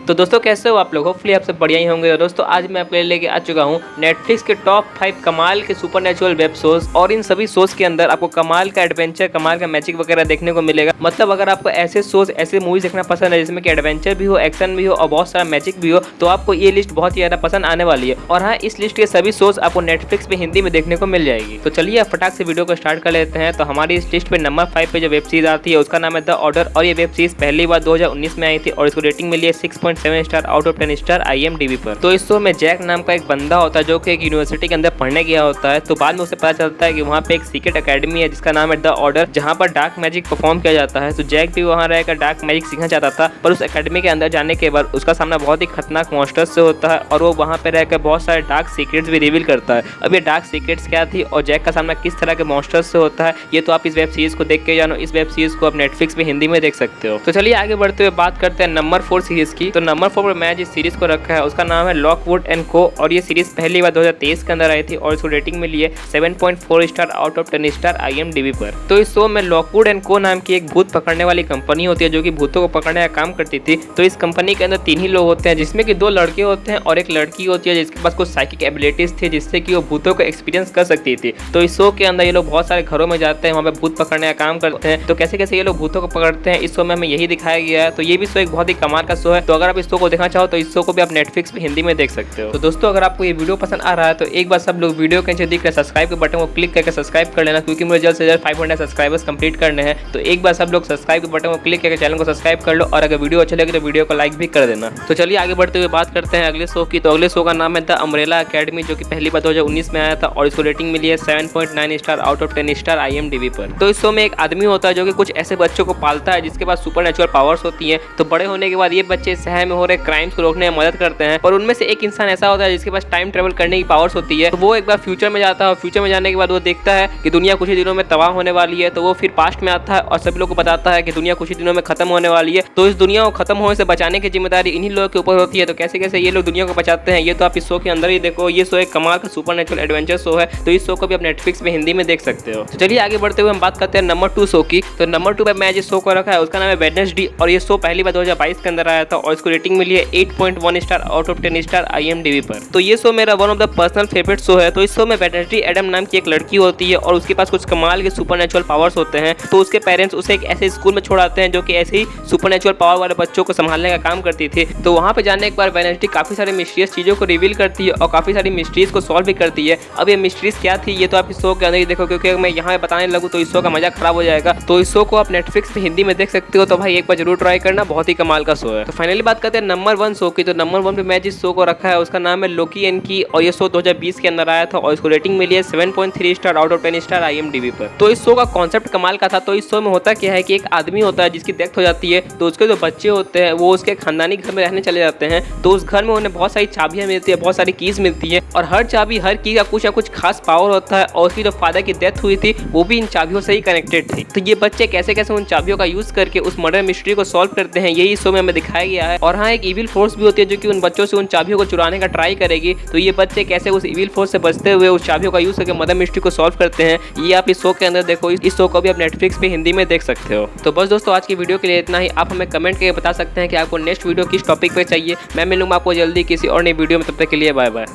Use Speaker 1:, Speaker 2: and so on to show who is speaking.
Speaker 1: तो दोस्तों कैसे हो आप लोग? होपफुली आप सब बढ़िया ही होंगे। तो दोस्तों आज मैं आपके लिए लेके आ चुका हूँ नेटफ्लिक्स के टॉप 5 कमाल के सुपरनैचुरल वेब शोज, और इन सभी शोज के अंदर आपको कमाल का एडवेंचर, कमाल का मैजिक वगैरह देखने को मिलेगा। मतलब अगर आपको ऐसे शोज, ऐसे मूवीज देखना पसंद है जिसमें कि एडवेंचर भी हो, एक्शन भी हो और बहुत सारा मैजिक भी हो, तो आपको ये लिस्ट बहुत ही ज्यादा पसंद आने वाली है। और हाँ, इस लिस्ट के सभी शोज आपको नेटफ्लिक्स पे हिंदी में देखने को मिल जाएगी। तो चलिए आप फटाक से वीडियो को स्टार्ट कर लेते हैं। तो हमारी इस लिस्ट पे नंबर 5 पे जो वेब सीरीज आती है उसका नाम है द ऑर्डर, और ये वेब सीरीज पहली बार 2019 में आई थी और इसको रेटिंग मिली है 6.7 star out of 10 star IMDb पर। तो इस शो में जैक नाम का एक बंदा होता है जो कि एक यूनिवर्सिटी के अंदर पढ़ने गया होता है। तो बाद में उसे पता चलता है कि वहाँ पे एक सीक्रेट एकेडमी है जिसका नाम है द ऑर्डर, जहाँ पर डार्क मैजिक परफॉर्म किया जाता है। तो जैक भी वहाँ रहकर डार्क मैजिक सीखना चाहता था, पर उस एकेडमी के अंदर जाने के बाद उसका सामना बहुत ही खतरनाक मॉन्स्टर्स से होता है और वो वहाँ पे रहकर बहुत सारे डार्क सीक्रेट्स भी रिवील करता है। अब ये डार्क सीक्रेट्स क्या थी और जैक का सामना किस तरह के मॉन्स्टर्स से होता है, ये तो आप इस वेब सीरीज को देख के जानो। इस वेब सीरीज को आप नेटफ्लिक्स पे हिंदी में देख सकते हो। तो चलिए आगे बढ़ते हुए बात करते हैं नंबर 4 सीरीज की। तो नंबर 4 पर मैं जिस सीरीज को रखा है उसका नाम है लॉकवुड एंड को, और ये सीरीज पहली बार 2023 के अंदर आई थी और इसको रेटिंग मिली है 7.4 star out of 10 star IMDb पर। तो इस शो में लॉकवुड एंड को नाम की एक भूत पकड़ने वाली कंपनी होती है जो कि भूतों को पकड़ने का काम करती थी। तो इस कंपनी के अंदर 3 ही लोग होते हैं, जिसमें कि 2 लड़के होते हैं और एक लड़की होती है जिसके पास कुछ साइकिक एबिलिटीज थी जिससे कि वो भूतों को एक्सपीरियंस कर सकती थी। तो इस शो के अंदर ये लोग बहुत सारे घरों में जाते हैं, वहाँ पे भूत पकड़ने का काम करते हैं। तो कैसे कैसे ये लोग भूतों को पकड़ते हैं इस शो में हमें यही दिखाया गया है। तो ये भी शो एक बहुत ही कमाल का शो है। तो अगर आप इस शो को देखना चाहो तो इस शो को भी आप नेटफ्लिक्स पे हिंदी में देख सकते हो। तो दोस्तों अगर आपको ये वीडियो पसंद आ रहा है तो एक बार सब लोग वीडियो के नीचे दिख रहे सब्सक्राइब के बटन को क्लिक करके सब्सक्राइब कर लेना, क्योंकि मुझे जल्द से जल्द 500 सब्सक्राइबर्स कंप्लीट करने हैं। तो एक बार सब लोग सब्सक्राइब के बटन को क्लिक करके चैनल को सब्सक्राइब कर लो, और अगर वीडियो अच्छा लगे तो वीडियो को लाइक भी कर देना। तो चलिए आगे बढ़ते हुए बात करते हैं अगले शो की। तो अगले शो का नाम है द अम्ब्रेला एकेडमी, जो कि पहली बार 2019 में आया था और इसको रेटिंग मिली है 7.9 star out of 10 star IMDb पर। तो इस शो में एक आदमी होता है जो कि कुछ ऐसे बच्चों को पालता है जिसके पास सुपरनैचुरल पावर्स होती हैं। तो बड़े होने के बाद ये बच्चे शहर में हो रहे क्राइम्स को रोकने में मदद करते हैं, और उनमें से एक इंसान ऐसा होता है जिसके पास टाइम ट्रेवल करने की पावर्स होती है। तो वो एक बार फ्यूचर में जाता है और फ्यूचर में जाने के बाद वो देखता है कि दुनिया कुछ ही दिनों में तबाह होने वाली है। तो वो फिर पास्ट में आता है और सभी लोगों को बताता है कि दुनिया कुछ ही दिनों में खत्म होने वाली है। तो इस दुनिया को खत्म होने से बचाने की जिम्मेदारी इन्हीं लोगों के ऊपर होती है। तो कैसे कैसे ये लोग दुनिया को बचाते हैं ये तो आप इस शो के अंदर ही देखो। ये शो एक कमाल का सुपरनैचुरल एडवेंचर शो है। तो इस शो को भी आप नेटफ्लिक्स में हिंदी में देख सकते हो। तो चलिए आगे बढ़ते हुए हम बात करते हैं नंबर 2 शो की। तो नंबर 2 पे मैं जिस शो को रखा है उसका नाम है वेडनेसडे, और ये शो पहली बार 2022 के अंदर आया था और इसको रेटिंग मिली है 8.1 star out of 10 star IMDb पर। तो ये शो मेरा one of the personal favourite show है। तो इस शो में वेडनेसडे एडम नाम की एक लड़की होती है और उसके पास कुछ कमाल के सुपरनैचुरल पावर्स होते हैं। तो उसके पेरेंट्स उसे एक ऐसे स्कूल में छोड़ाते हैं जो कि ऐसे ही सुपरनैचुरल पावर वाले बच्चों को संभालने का काम करती थी। तो वहाँ पे जाने के बाद वेडनेसडे काफी सारी मिस्टीरियस चीजों को रिवील करती है और काफी सारी मिस्ट्रीज को सॉल्व भी करती है। अब ये मिस्ट्रीज क्या थी ये तो आप इस शो के अंदर ही देखो, क्योंकि मैं यहाँ बताने लगूँ तो इस शो का मजा खराब हो जाएगा। तो इस शो को आप नेटफ्लिक्स पे हिंदी में देख सकते हो। तो भाई एक बार जरूर ट्राई करना, बहुत ही कमाल का शो है। तो फाइनली बात करते हैं नंबर 1 शो की। तो नंबर 1 पे मैं जिस शो को रखा है उसका नाम है लोकी एंड की, और ये शो 2020 के अंदर आया था और इसको रेटिंग मिली है 7.3 star out of 10 star IMDb पर। तो इस शो का कॉन्सेप्ट कमाल का था। तो इस शो में होता क्या है कि एक आदमी होता है जिसकी डेथ हो जाती है, तो उसके जो बच्चे होते हैं वो उसके खानदानी घर में रहने चले जाते हैं। तो उस घर में उन्हें बहुत सारी चाबियां मिलती है, बहुत सारी कीज मिलती है, और हर चाबी, हर की का कुछ ना कुछ खास पावर होता है। और उसकी जो फादर की डेथ हुई थी वो भी इन चाबियों से ही कनेक्टेड थी। तो ये बच्चे कैसे कैसे उन चाबियों का यूज करके उस मर्डर मिस्ट्री को सॉल्व करते हैं, यही शो में हमें दिखाया गया है। और हाँ, एक इविल फोर्स भी होती है जो कि उन बच्चों से उन चाबियों को चुराने का ट्राई करेगी। तो ये बच्चे कैसे उस इविल फोर्स से बचते हुए उस चाबियों का यूज करके मर्डर मिस्ट्री को सॉल्व करते हैं, ये आप इस शो के अंदर देखो। इस शो को भी आप नेटफ्लिक्स पे हिंदी में देख सकते हो। तो बस दोस्तों आज की वीडियो के लिए इतना ही। आप हमें कमेंट करके बता सकते हैं कि आपको नेक्स्ट वीडियो किस टॉपिक पे चाहिए। मैं मिलूंगा आपको जल्दी किसी और नई वीडियो में, तब तक के लिए बाय बाय।